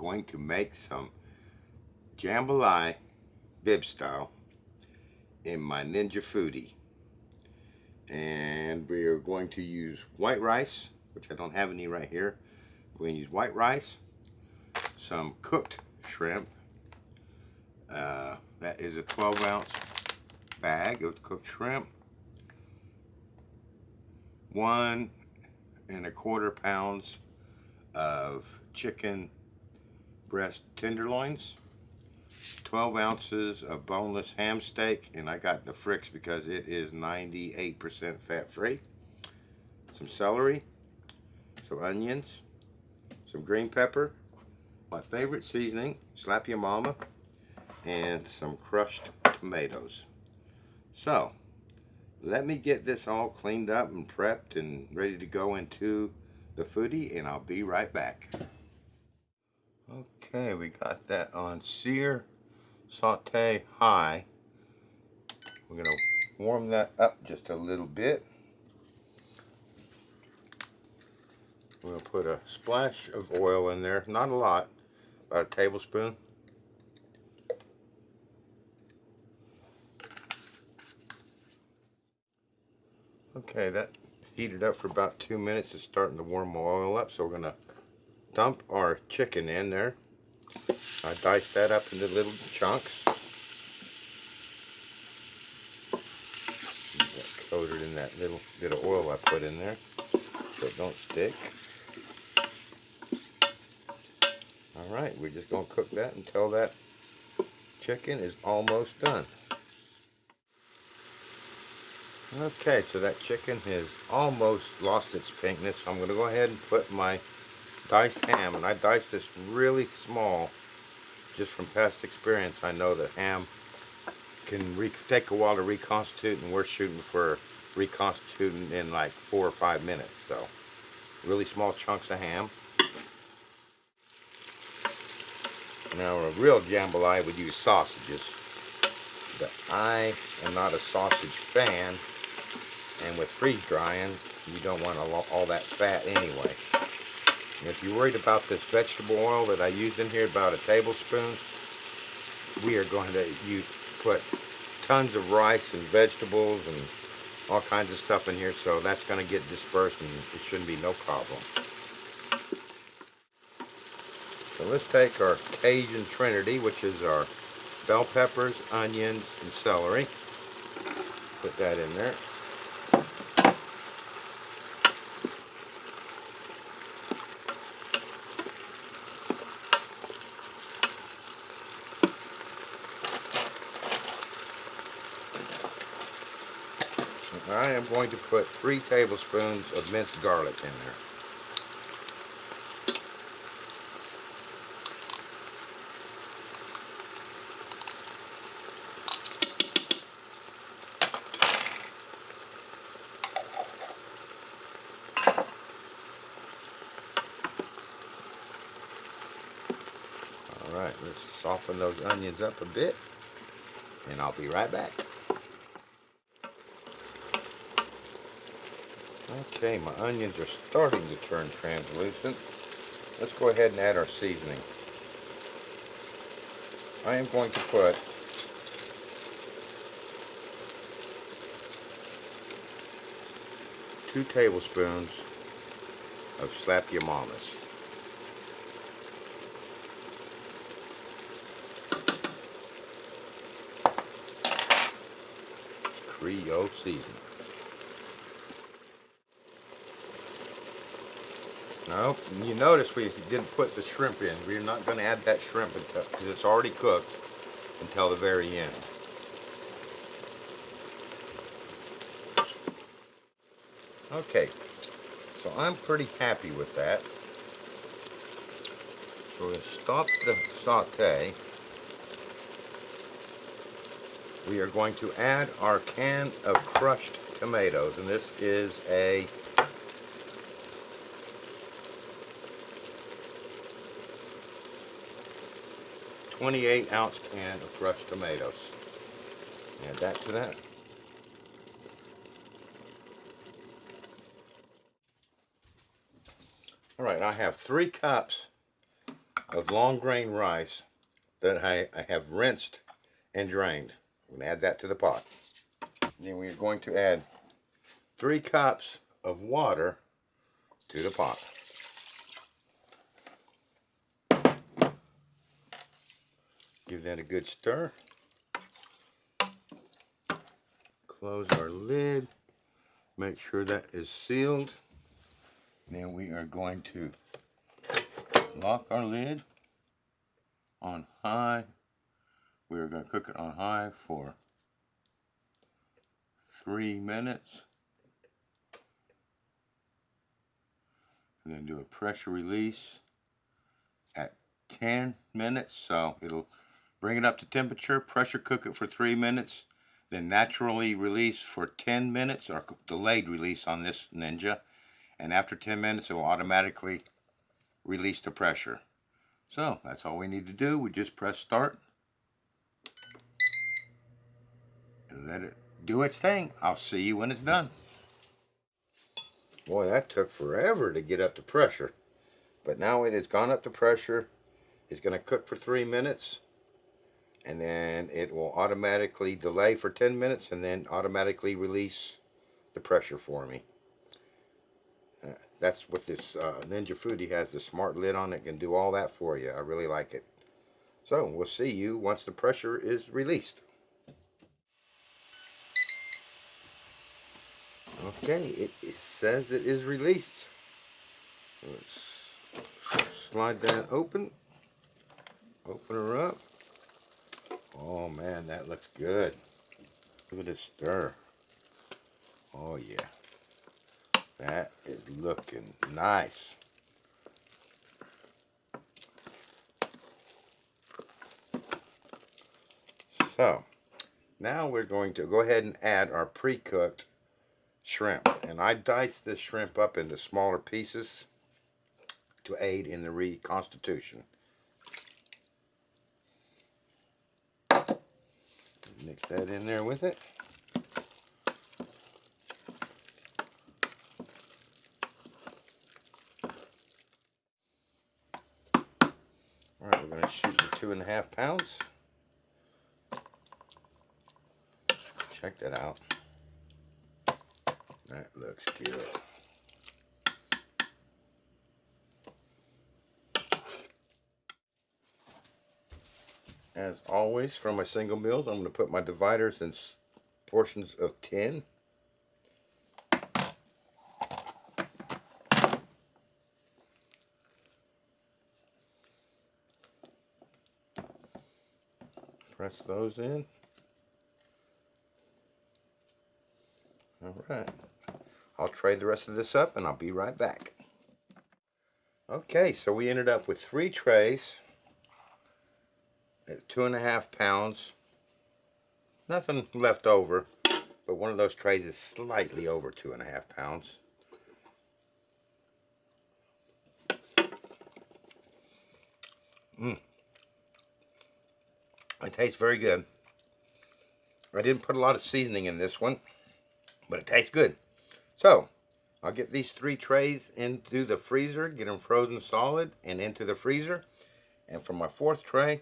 going to make some jambalaya bib style in my Ninja Foodie. And we are going to use white rice, which I don't have any right here. We're going to use white rice, some cooked shrimp. That is a 12-ounce bag of cooked shrimp. 1¼ pounds of chicken breast tenderloins, 12 ounces of boneless ham steak, and I got the fricks because it is 98% fat free, some celery, some onions, some green pepper, my favorite seasoning, slap your mama, and some crushed tomatoes. So let me get this all cleaned up and prepped and ready to go into the foodie, and I'll be right back. Okay, we got that on sear saute high. We're going to warm that up just a little bit. We're going to put a splash of oil in there, not a lot, about a tablespoon. Okay, that heated up for about 2 minutes. It's starting to warm the oil up, so we're going to dump our chicken in there. I diced that up into little chunks. Get coated in that little bit of oil I put in there so it don't stick. Alright, we're just going to cook that until that chicken is almost done. Okay, so that chicken has almost lost its pinkness. I'm going to go ahead and put my diced ham, and I diced this really small. Just from past experience, I know that ham can take a while to reconstitute, and we're shooting for reconstituting in like 4 or 5 minutes. So, really small chunks of ham. Now, a real jambalaya would use sausages, but I am not a sausage fan, and with freeze drying, you don't want all that fat anyway. And if you're worried about this vegetable oil that I used in here, about a tablespoon, we are going to put tons of rice and vegetables and all kinds of stuff in here, so that's going to get dispersed and it shouldn't be no problem. So let's take our Cajun Trinity, which is our bell peppers, onions, and celery. Put that in there. I am going to put 3 tablespoons of minced garlic in there. Alright, let's soften those onions up a bit, and I'll be right back. Okay, my onions are starting to turn translucent. Let's go ahead and add our seasoning. I am going to put two tablespoons of slap your mamas. Creole seasoning. Now, you notice we didn't put the shrimp in. We're not going to add that shrimp because it's already cooked until the very end. Okay, so I'm pretty happy with that. So we're going to stop the saute. We are going to add our can of crushed tomatoes, and this is a 28-ounce can of crushed tomatoes. Add that to that. Alright, I have 3 cups of long grain rice that I have rinsed and drained. I'm going to add that to the pot. Then we're going to add 3 cups of water to the pot. Give that a good stir. Close our lid. Make sure that is sealed. Then we are going to lock our lid on high. We are going to cook it on high for 3 minutes. And then do a pressure release at 10 minutes. So it'll bring it up to temperature, pressure cook it for 3 minutes, then naturally release for 10 minutes, or delayed release on this Ninja. And after 10 minutes, it will automatically release the pressure. So that's all we need to do. We just press start and let it do its thing. I'll see you when it's done. Boy, that took forever to get up to pressure. But now it has gone up to pressure. It's going to cook for 3 minutes. And then it will automatically delay for 10 minutes and then automatically release the pressure for me. That's what this Ninja Foodie has, the smart lid on it, can do all that for you. I really like it. So we'll see you once the pressure is released. Okay, it says it is released. Let's slide that open. Open her up. Oh man, that looks good. Look at this stir. Oh yeah. That is looking nice. So, now we're going to go ahead and add our pre-cooked shrimp. And I diced this shrimp up into smaller pieces to aid in the reconstitution. Mix that in there with it. Alright, we're going to shoot the 2.5 pounds. Check that out. That looks good. As always, for my single meals, I'm going to put my dividers in portions of 10. Press those in. Alright. I'll tray the rest of this up and I'll be right back. Okay, so we ended up with 3 trays at 2.5 pounds. Nothing left over, but one of those trays is slightly over 2.5 pounds. It tastes very good. I didn't put a lot of seasoning in this one, but it tastes good. So, I'll get these 3 trays into the freezer, get them frozen solid and into the freezer. And for my 4th tray,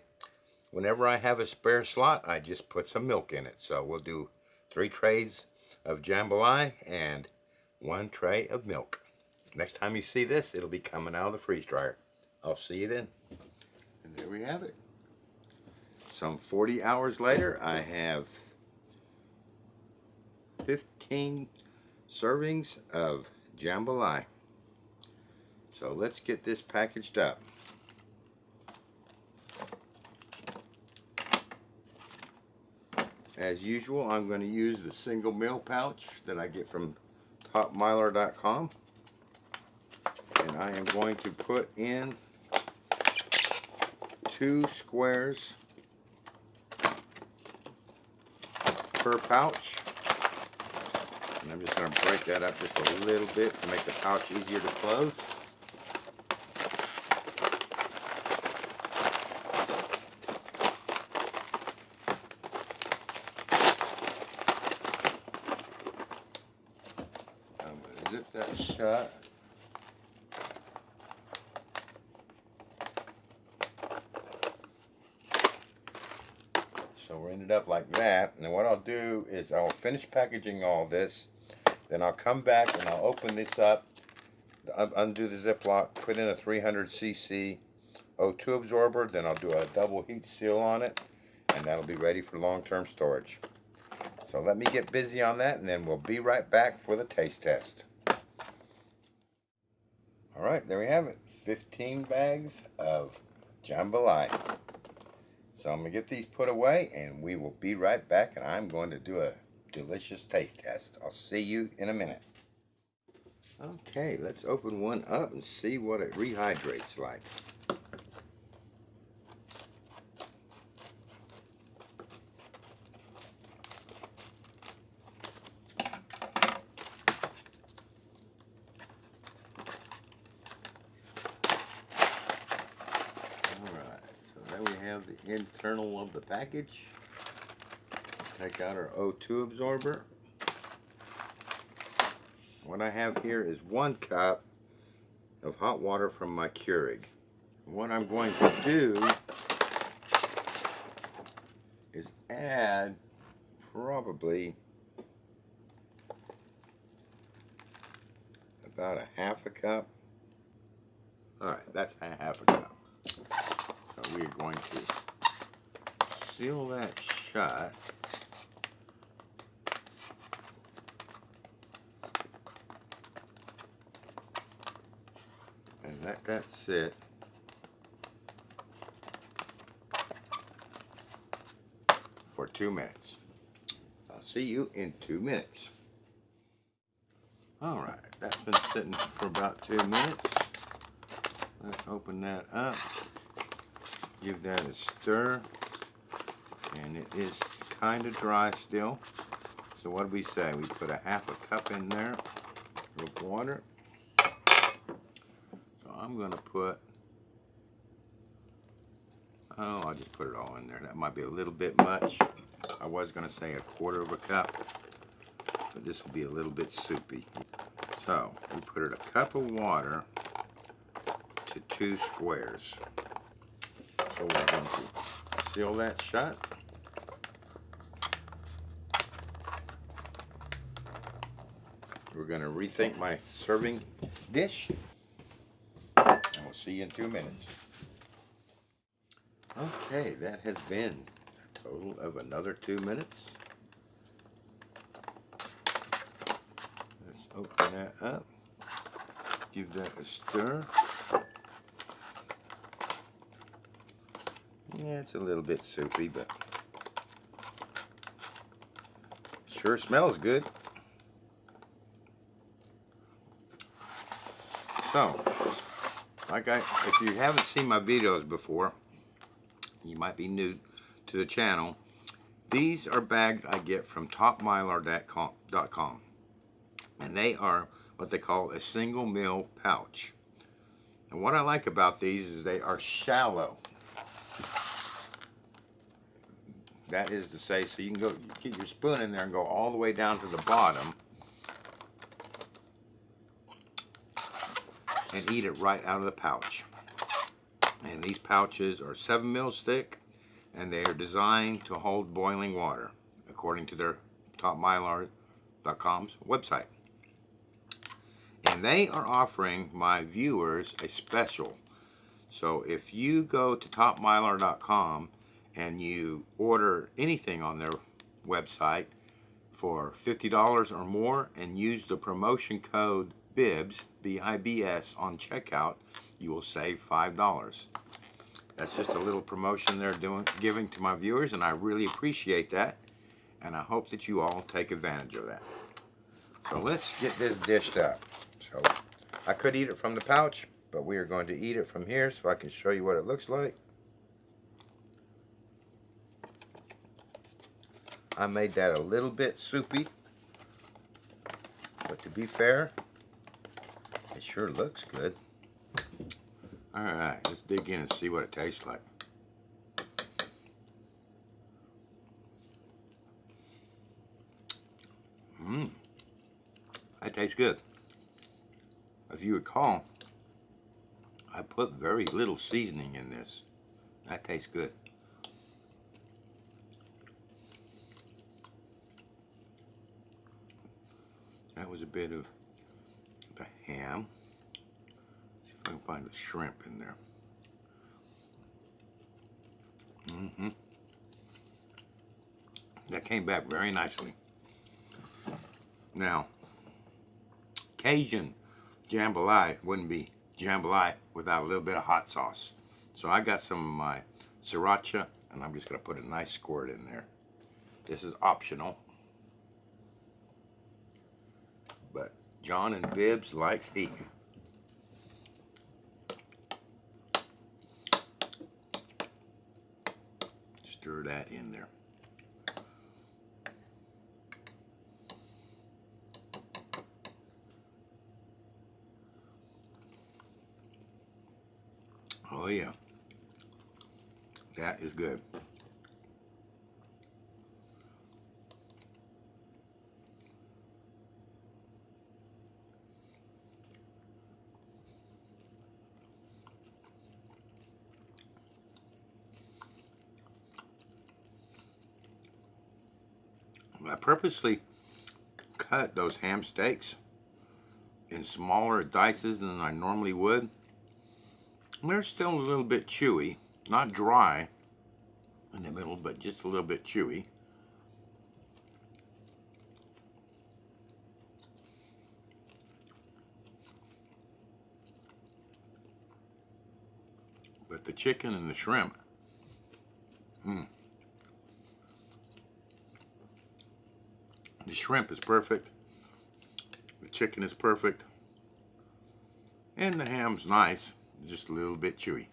whenever I have a spare slot, I just put some milk in it. So we'll do 3 trays of jambalaya and 1 tray of milk. Next time you see this, it'll be coming out of the freeze dryer. I'll see you then. And there we have it. Some 40 hours later, I have 15 servings of jambalaya. So let's get this packaged up. As usual, I'm going to use the single meal pouch that I get from topmiler.com. And I am going to put in 2 squares per pouch. And I'm just going to break that up just a little bit to make the pouch easier to close. I'm going to zip that shut. So we're ended up like that. And what I'll do is I'll finish packaging all this. Then I'll come back and I'll open this up, undo the Ziploc, put in a 300cc O2 absorber. Then I'll do a double heat seal on it, and that'll be ready for long-term storage. So let me get busy on that, and then we'll be right back for the taste test. All right, there we have it. 15 bags of jambalaya. So I'm going to get these put away, and we will be right back, and I'm going to do a delicious taste test. I'll see you in a minute. Okay, let's open one up and see what it rehydrates like. We have the internal of the package. Take out our O2 absorber. What I have here is 1 cup of hot water from my Keurig. What I'm going to do is add probably about a half a cup. Alright, that's a half a cup. So we are going to seal that shut. And let that sit for 2 minutes. I'll see you in 2 minutes. Alright, that's been sitting for about 2 minutes. Let's open that up. Give that a stir. And it is kind of dry still. So what do we say? We put a half a cup in there of water. So I'm going to put, I'll just put it all in there. That might be a little bit much. I was going to say a quarter of a cup, but this will be a little bit soupy. So we put it a cup of water to 2 squares. So we're going to seal that shut. We're going to rethink my serving dish, and we'll see you in 2 minutes. Okay, that has been a total of another 2 minutes. Let's open that up, give that a stir. Yeah, it's a little bit soupy, but sure smells good. So, if you haven't seen my videos before, you might be new to the channel. These are bags I get from topmylar.com, and they are what they call a single meal pouch. And what I like about these is they are shallow. That is to say, so you can go get your spoon in there and go all the way down to the bottom and eat it right out of the pouch. And these pouches are 7 mils thick, and they are designed to hold boiling water, according to their topmylar.com's website. And they are offering my viewers a special. So if you go to topmylar.com and you order anything on their website for $50 or more and use the promotion code BIBS, B-I-B-S, on checkout, you will save $5. That's just a little promotion they're giving to my viewers, and I really appreciate that, and I hope that you all take advantage of that. So let's get this dished up. So I could eat it from the pouch, but we are going to eat it from here so I can show you what it looks like. I made that a little bit soupy, but to be fair, it sure looks good. Alright, let's dig in and see what it tastes like. That tastes good. If you recall, I put very little seasoning in this. That tastes good. That was a bit of the ham. See if I can find the shrimp in there. That came back very nicely. Now, Cajun jambalaya wouldn't be jambalaya without a little bit of hot sauce. So I got some of my sriracha, and I'm just going to put a nice squirt in there. This is optional, but John and Bibbs likes heat. Stir that in there. Oh yeah, that is good. I purposely cut those ham steaks in smaller dices than I normally would. And they're still a little bit chewy, not dry in the middle, but just a little bit chewy. But the chicken and the shrimp, the shrimp is perfect, the chicken is perfect, and the ham's nice, just a little bit chewy.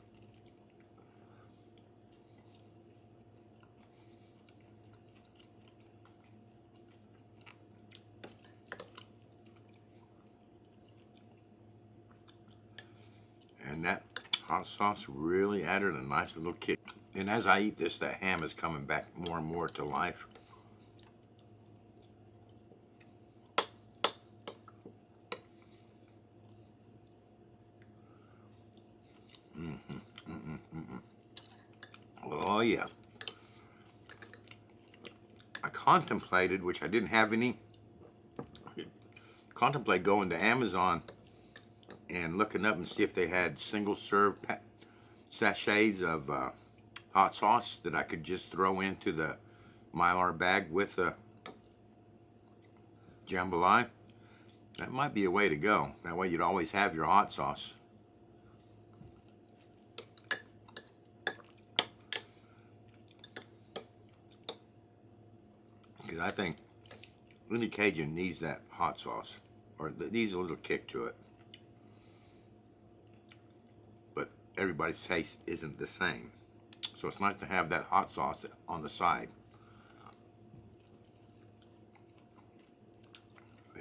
And that hot sauce really added a nice little kick. And as I eat this, that ham is coming back more and more to life. Oh yeah. I contemplated, which I didn't have any, contemplate going to Amazon and looking up and see if they had single serve sachets of hot sauce that I could just throw into the Mylar bag with the jambalaya. That might be a way to go. That way you'd always have your hot sauce. Because I think any Cajun needs that hot sauce, or it needs a little kick to it. But everybody's taste isn't the same. So it's nice to have that hot sauce on the side.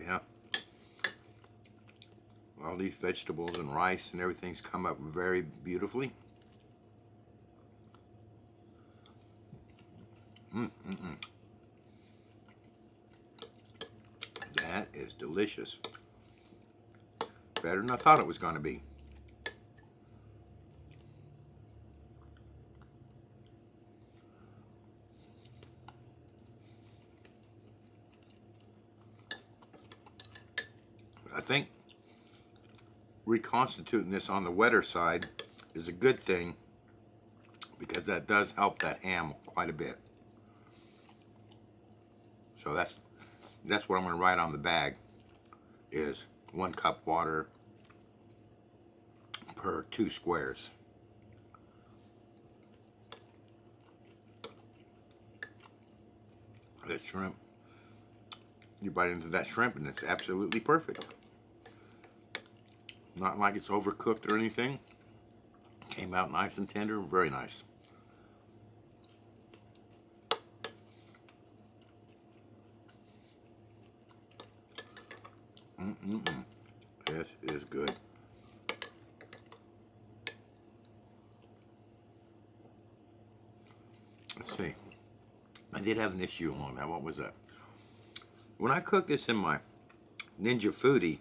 Yeah. All these vegetables and rice and everything's come up very beautifully. That is delicious. Better than I thought it was going to be. I think reconstituting this on the wetter side is a good thing because that does help that ham quite a bit. So that's what I'm going to write on the bag is 1 cup water per 2 squares. That shrimp, you bite into that shrimp and it's absolutely perfect. Not like it's overcooked or anything. Came out nice and tender, very nice. This is good. Let's see. I did have an issue on that. What was that? When I cooked this in my Ninja Foodie,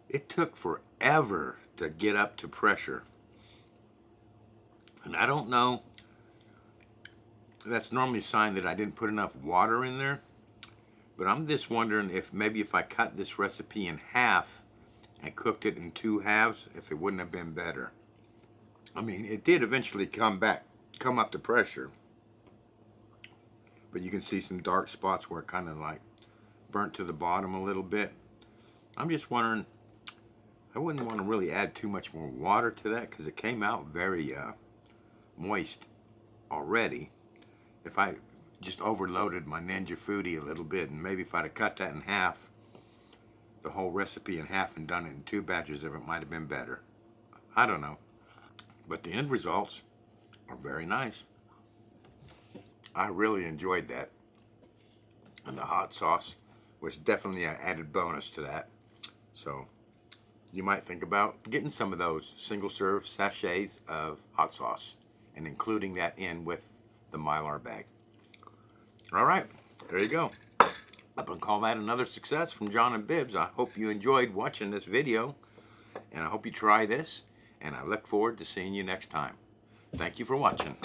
it took forever to get up to pressure. And I don't know, that's normally a sign that I didn't put enough water in there. But I'm just wondering if maybe if I cut this recipe in half and cooked it in 2 halves, if it wouldn't have been better. I mean, it did eventually come up to pressure. But you can see some dark spots where it kind of like burnt to the bottom a little bit. I'm just wondering, I wouldn't want to really add too much more water to that because it came out very moist already. If I just overloaded my Ninja Foodie a little bit, and maybe if I'd have cut that in half, the whole recipe in half, and done it in 2 batches, if it might have been better. I don't know. But the end results are very nice. I really enjoyed that. And the hot sauce was definitely an added bonus to that. So you might think about getting some of those single serve sachets of hot sauce and including that in with the Mylar bag. All right, there you go. Up and call that another success from John and Bibbs. I hope you enjoyed watching this video, and I hope you try this, and I look forward to seeing you next time. Thank you for watching.